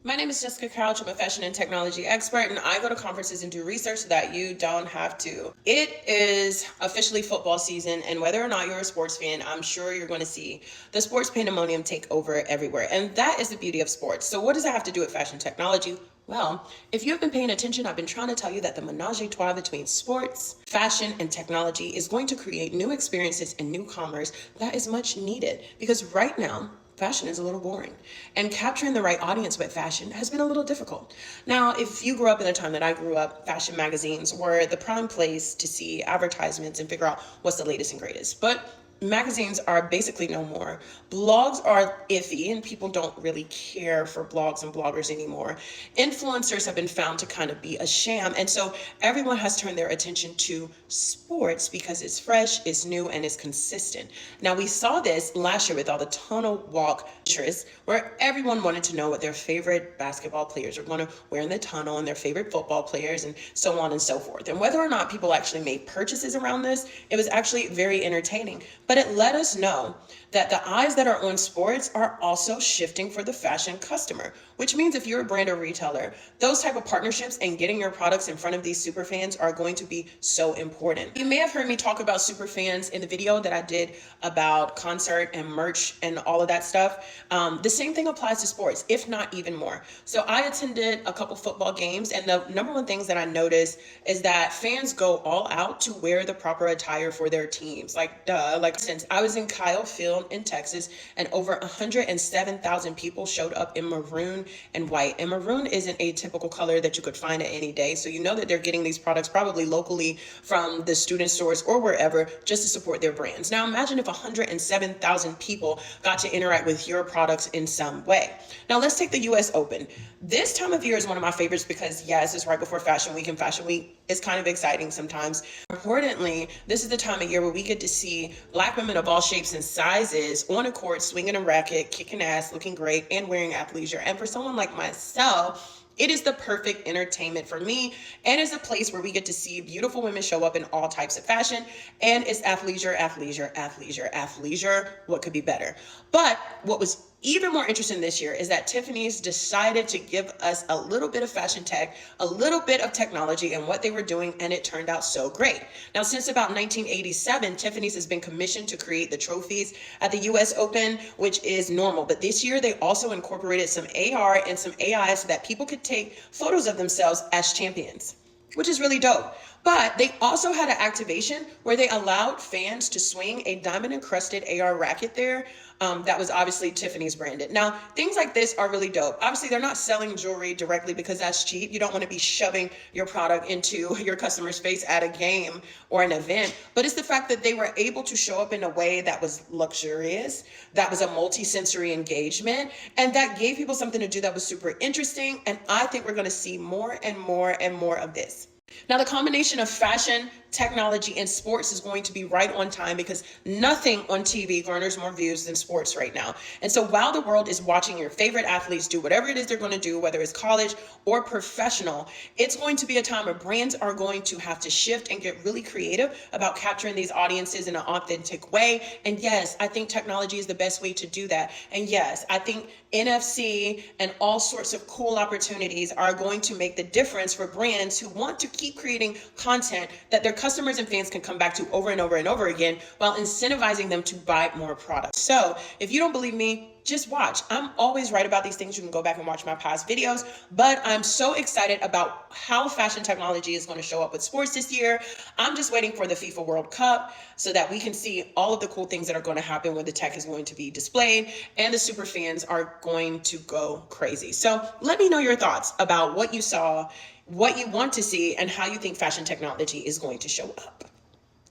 My name is Jessica Couch. I'm a fashion and technology expert, and I go to conferences and do research so that you don't have to. It is officially football season, and whether or not you're a sports fan, I'm sure you're going to see the sports pandemonium take over everywhere. And that is the beauty of sports. So, what does that have to do with fashion technology? Well, if you have been paying attention, I've been trying to tell you that the menage a trois between sports, fashion, and technology is going to create new experiences and new commerce that is much needed. Because right now, fashion is a little boring. And capturing the right audience with fashion has been a little difficult. Now, if you grew up in the time that I grew up, fashion magazines were the prime place to see advertisements and figure out what's the latest and greatest. But magazines are basically no more. Blogs are iffy and people don't really care for blogs and bloggers anymore. Influencers have been found to kind of be a sham. And so everyone has turned their attention to sports because it's fresh, it's new, and it's consistent. Now, we saw this last year with all the tunnel walk interests where everyone wanted to know what their favorite basketball players are going to wear in the tunnel and their favorite football players and so on and so forth. And whether or not people actually made purchases around this, it was actually very entertaining. But it let us know that the eyes that are on sports are also shifting for the fashion customer, which means if you're a brand or retailer, those type of partnerships and getting your products in front of these super fans are going to be so important. You may have heard me talk about super fans in the video that I did about concert and merch and all of that stuff. The same thing applies to sports, if not even more. So I attended a couple football games, and the number one things that I noticed is that fans go all out to wear the proper attire for their teams. Like, duh. Like, since I was in Kyle Field in Texas, and over 107,000 people showed up in maroon and white. And maroon isn't a typical color that you could find at any day. So you know that they're getting these products probably locally from the student stores or wherever just to support their brands. Now imagine if 107,000 people got to interact with your products in some way. Now let's take the US Open. This time of year is one of my favorites because yes, it's right before Fashion Week, and Fashion Week is kind of exciting sometimes. Importantly, this is the time of year where we get to see Black women of all shapes and sizes on a court, swinging a racket, kicking ass, looking great, and wearing athleisure. And for someone like myself, it is the perfect entertainment for me, and it's a place where we get to see beautiful women show up in all types of fashion, and it's athleisure, athleisure, athleisure, athleisure. What could be better? But what was even more interesting this year is that Tiffany's decided to give us a little bit of fashion tech, a little bit of technology and what they were doing, and it turned out so great. Now, since about 1987, Tiffany's has been commissioned to create the trophies at the US Open, which is normal. But this year, they also incorporated some AR and some AI so that people could take photos of themselves as champions, which is really dope. But they also had an activation where they allowed fans to swing a diamond encrusted AR racket there. That was obviously Tiffany's branded. Now, things like this are really dope. Obviously, they're not selling jewelry directly because that's cheap. You don't want to be shoving your product into your customer's face at a game or an event. But it's the fact that they were able to show up in a way that was luxurious, that was a multi-sensory engagement, and that gave people something to do that was super interesting. And I think we're going to see more and more and more of this. Now, the combination of fashion, technology, and sports is going to be right on time because nothing on TV garners more views than sports right now. And so while the world is watching your favorite athletes do whatever it is they're going to do, whether it's college or professional, it's going to be a time where brands are going to have to shift and get really creative about capturing these audiences in an authentic way. And yes, I think technology is the best way to do that. And yes, I think NFC and all sorts of cool opportunities are going to make the difference for brands who want to keep creating content that their customers and fans can come back to over and over and over again while incentivizing them to buy more products. So if you don't believe me, just watch. I'm always right about these things. You can go back and watch my past videos, but I'm so excited about how fashion technology is going to show up with sports this year. I'm just waiting for the FIFA World Cup so that we can see all of the cool things that are going to happen when the tech is going to be displayed and the super fans are going to go crazy. So let me know your thoughts about what you saw, what you want to see, and how you think fashion technology is going to show up.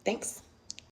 Thanks.